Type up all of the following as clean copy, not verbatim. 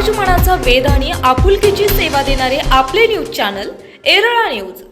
समाजमनाचा वेध आणि आपुलकीची सेवा देणारे आपले न्यूज चॅनल एरळा न्यूज।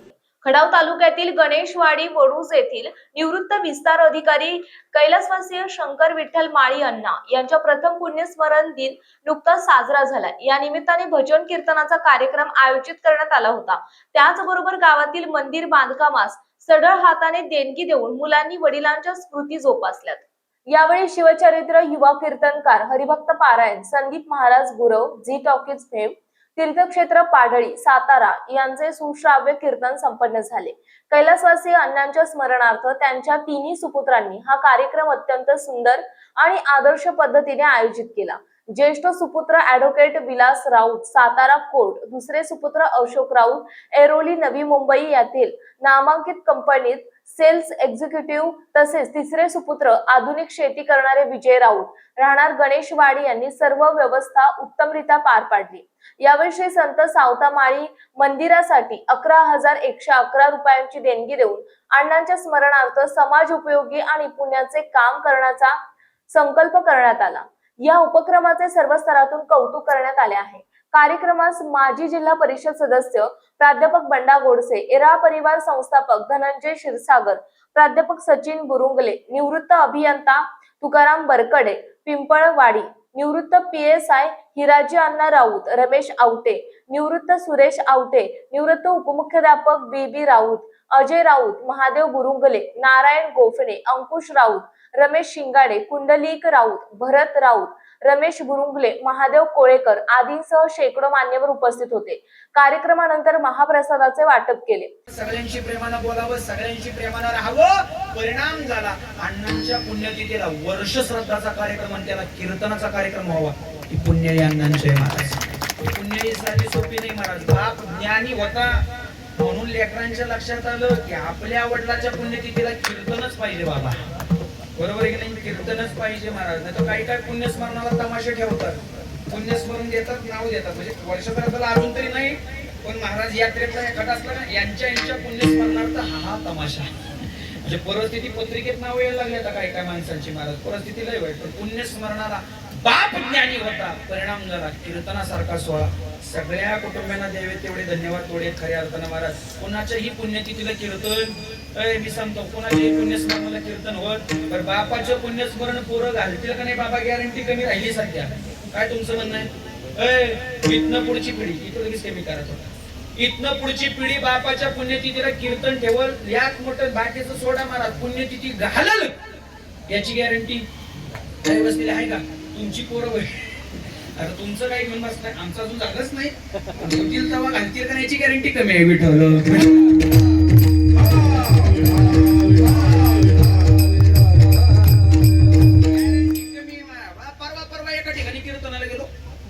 खडाव तालुक्यातील गणेशवाडी वडूज येथील निवृत्त विस्तार अधिकारी कैलासवासीय शंकर विठ्ठल माळी अण्णा यांचा प्रथम पुण्यस्मरण दिन नुकताच साजरा झाला। या निमित्ताने भजन कीर्तनाचा कार्यक्रम आयोजित करण्यात आला होता। त्याचबरोबर गावातील मंदिर बांधकामास सढळ हाताने देणगी देऊन मुलांनी वडिलांच्या स्मृती जोपासल्यात। यावेळी शिवचरित्र युवा कीर्तनकार हरिभक्त पारायण संदीप महाराज गुरव झी टॉकीज फेम तीर्थक्षेत्र पाडळी सातारा यांचे सुश्राव्य कीर्तन संपन्न झाले। कैलासवासी अण्णांच्या स्मरणार्थ त्यांच्या तिन्ही सुपुत्रांनी हा कार्यक्रम अत्यंत सुंदर आणि आदर्श पद्धतीने आयोजित केला। ज्येष्ठ सुपुत्र ॲडव्होकेट विलास राऊत सातारा कोर्ट, दुसरे सुपुत्र अशोक राऊत ऐरोली नवी मुंबई येथील नामांकित कंपनीत सेल्स एक्झिक्युटिव्ह, तसेच तिसरे सुपुत्र आधुनिक शेती करणारे विजय राऊत राहणार गणेशवाडी यांनी सर्व व्यवस्था उत्तमरित्या पार पाडली। यावेळी श्री संत सावतामाळी मंदिरासाठी 11,111 रुपयांची देणगी देऊन अण्णांच्या स्मरणार्थ समाज उपयोगी आणि पुण्याचे काम करण्याचा संकल्प करण्यात आला। या उपक्रमाचे सर्व स्तरातून कौतुक करण्यात आले आहे। कार्यक्रमास माजी जिल्हा परिषद सदस्य प्राध्यापक बंडा गोडसे, एराळ परिवार संस्थापक धनंजय क्षीरसागर, प्राध्यापक सचिन बुरुंगले, निवृत्त अभियंता तुकाराम बरकडे पिंपळवाडी, निवृत्त PSI हिराजी अण्णा राऊत, रमेश आवटे, निवृत्त सुरेश आवटे, निवृत्त उपमुख्याध्यापक BB राऊत, अजय राऊत, महादेव बुरुंगले, नारायण गोफणे, अंकुश राऊत, रमेश शिंगाडे, कुंडलिक राऊत, भरत राऊत, रमेश बुरुंगले, महादेव कोळेकर आदींसह शेकडो मान्यवर उपस्थित होते। कार्यक्रमानंतर महाप्रसादाचे वाटप केले। सगळ्यांशी प्रेमानं बोलावं, सगळ्यांशी प्रेमानं राहावं। परिणाम झाला अण्णांच्या पुण्यतिथीला वर्ष श्रद्धाचा कार्यक्रम आणि त्याला कीर्तनाचा कार्यक्रम व्हावा। ही पुण्यई अण्णांचे महाराज, पुण्यई साधी सोपी नाही महाराज। बाप ज्ञानी होता म्हणून लेकरांच्या लक्षात आलं की आपल्या वडिलांच्या पुण्यतिथीला कीर्तनच पाहिजे बाबा, बरोबर आहे की नाही? कीर्तनच पाहिजे महाराज। नाही तर काही काय पुण्यस्मरणाला तमाशे ठेवतात, पुण्यस्मरण देतात, नाव देतात, म्हणजे वर्षभराला अजून तरी नाही, पण महाराज यात्रेतला घट असला ना यांच्या पुण्यस्मरणार्थ हा तमाशा, म्हणजे परिस्थिती पत्रिकेत नाव यायला लागले आता काय काय माणसांची महाराज, परिस्थिती लय वाईट। पण पुण्यस्मरणाला बाप ज्ञानी होता, परिणाम झाला कीर्तनासारखा सोहळा। सगळ्या कुटुंबियांना द्यावे तेवढे धन्यवाद, तेवढे खऱ्या अर्थानं महाराज। कोणाच्याही पुण्यतिथीला कीर्तन, मी सांगतो कोणाच्याही पुण्यस्मरणाला कीर्तन होत, पण बापाचं पुण्यस्मरण पोरं घालतील का नाही बाबा, गॅरंटी कमी राहिली सध्या। काय तुमचं म्हणणं आहे? इथनं पुढची पिढी, इथं लगेच कमी करत होता, इथनं पुढची पिढी बापाच्या पुण्यतिथीला कीर्तन ठेवल, यात मोठं बाकीचं सोडा महाराज, पुण्यतिथी घालल याची गॅरंटी काय बसलेली आहे का? तुमची पोरं आता तुमचं काही घेऊन बसलाय, आमचं अजून झालंच नाही, होतील तेव्हा घालतील का याची गॅरंटी कमी आहे विठ्ठल।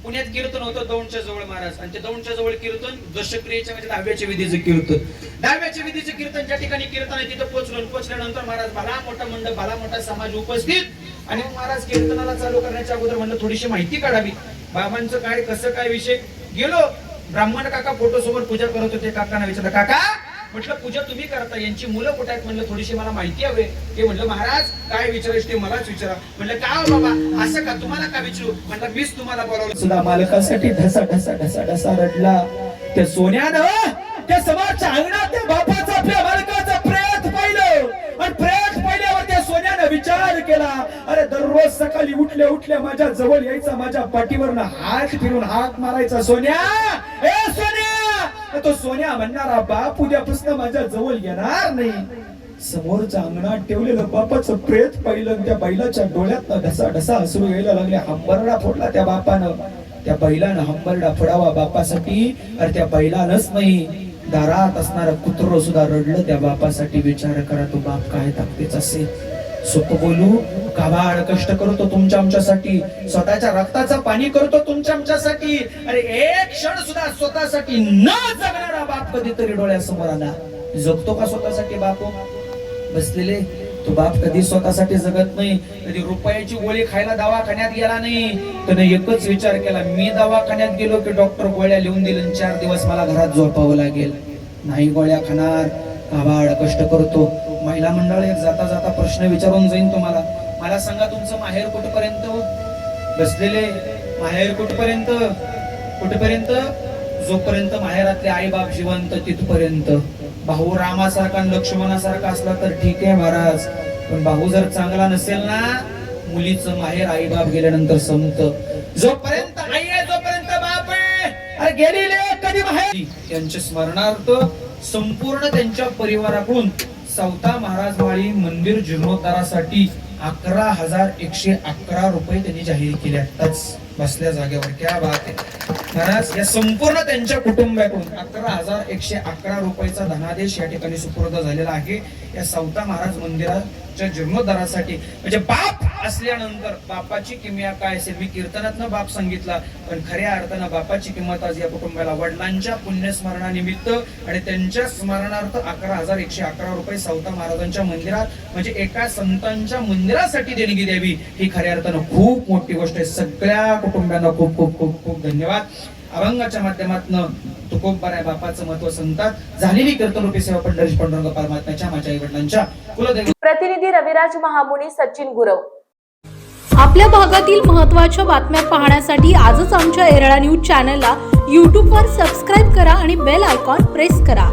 पुण्यात कीर्तन होतं दौंडच्या जवळ महाराज, आणि ते दौंडच्या जवळ कीर्तन दशक्रियेच्या म्हणजे 10व्या विधीचं कीर्तन, 10व्या विधीचं कीर्तन ज्या ठिकाणी कीर्तन आहे तिथं पोहोचल्यानंतर महाराज भला मोठा मंडप, भला मोठा समाज उपस्थित, आणि महाराज कीर्तनाला चालू करण्याच्या अगोदर म्हणलं थोडीशी माहिती काढावी बाबांचं काय कसं काय विषय। गेलो ब्राह्मण काका फोटो समोर पूजा करत होते, काकांना विचारलं काका म्हटलं पूजा तुम्ही करता, यांची मुलं कुठे आहेत? म्हणलं थोडीशी मला माहिती हवी। ते म्हणलं महाराज काय विचारायचं ते मलाच विचारा। म्हणलं का हो बाबा असं का, तुम्हाला का विचारू? म्हणलं मीच तुम्हाला बोलावलं। सुद्धा मालकासाठी ढसा ढसा ढसा ढसा रडला। त्या सोन्यानं त्या समाजच्या अंगणात त्या बापाचा आपल्या मालकाचा प्रेत पाहिलं, आणि प्रेत पाहिल्यावर त्या सोन्यानं विचार केला, अरे दररोज सकाळी उठल्या उठल्या माझ्या जवळ यायचा, माझ्या पाठीवरनं हात फिरून हात मारायचा, सोन्या ए सोन्या। तो सोन्या म्हणणारा बाप उद्यापासून माझ्या जवळ येणार नाही। समोरच्या अंगणात ठेवलेलं बापाचं प्रेत पाहिलं, त्या बैलाच्या डोळ्यात ढसा ढसा हसरू यायला लागले। हंबरडा फोडला त्या बापानं, त्या बैलानं हंबरडा फोडावा बापासाठी, अरे त्या बैलानच नाही दारात असणारं कुत्र सुद्धा रडलं त्या बापासाठी। विचार करा तो बाप काय ताकदीचा असेल। सोपं बोलू, काबाड कष्ट करतो तुमच्या आमच्यासाठी, स्वतःच्या रक्ताचं पाणी करतो तुमच्या आमच्यासाठी, अरे एक क्षण सुद्धा स्वतःसाठी न जगणारा बाप कधीतरी डोळ्यासमोर आला, जगतो का स्वतःसाठी बाप? बसलेले तो बाप कधी स्वतःसाठी जगत नाही, कधी रुपयाची गोळी खायला दवाखान्यात गेला नाही, त्याने एकच विचार केला, मी दवाखान्यात गेलो की डॉक्टर गोळ्या लिहून दिल्या, 4 दिवस मला घरात झोपावं लागेल, नाही गोळ्या खाणार, काबाड कष्ट करतो। महिला मंडळ एक जाता जाता प्रश्न विचारून जाईन तुम्हाला, मला सांगा तुमचं माहेर कुठपर्यंत? बसलेले माहेर कुठपर्यंत कुठपर्यंत? जोपर्यंत माहेरातले आई बाप जिवंत तिथपर्यंत. भाऊ रामासारखा लक्ष्मणासारखा असला तर ठीक आहे महाराज, पण भाऊ जर चांगला नसेल ना, मुलीचं माहेर आई बाप गेल्यानंतर संपत. जोपर्यंत आई आहे जोपर्यंत बाप आहे. अरे गेलेले कधी माहेर. त्यांच्या स्मरणार्थ संपूर्ण त्यांच्या परिवाराकडून सवता महाराज माळी मंदिर जीर्णोद्धारासाठी 11,111 रुपये त्यांनी जाहीर केले. आताच बसल्या जागेवर. क्या बात आहे महाराज. या संपूर्ण त्यांच्या कुटुंबाकडून 11,111 रुपयाचा धनादेश या ठिकाणी सुपूर्द झालेला आहे या सवता महाराज मंदिराच्या जीर्णोद्धारासाठी. म्हणजे बाप असल्यानंतर बापाची किमया काय असेल. मी कीर्तनातनं बाप सांगितला, पण खऱ्या अर्थानं बापाची किंमत आज या कुटुंबाला वडिलांच्या पुण्यस्मरणानिमित्त आणि त्यांच्या स्मरणार्थ 11,111 रुपये सवता महाराजांच्या मंदिरात, म्हणजे एका संतांच्या मंदिरासाठी देणगी द्यावी, ही खऱ्या अर्थानं खूप मोठी गोष्ट आहे. सगळ्या कुटुंबियांना खूप खूप खूप खूप धन्यवाद. अभंगाच्या माध्यमातून तुकोबराय बापाचं महत्व संतात झालेली कीर्तनरूपी सेवा पंढरीश पांडुरंग परमात्म्याच्या माझ्या आई वडिलांच्या कुलदेवी. प्रतिनिधी रविराज महामुनी, सचिन गुरव. आपल्या भागातील महत्त्वाच्या बातम्या पाहण्यासाठी आजच आमच्या एरळा न्यूज चॅनलला यूट्यूबवर सबस्क्राईब करा आणि बेल आयकॉन प्रेस करा.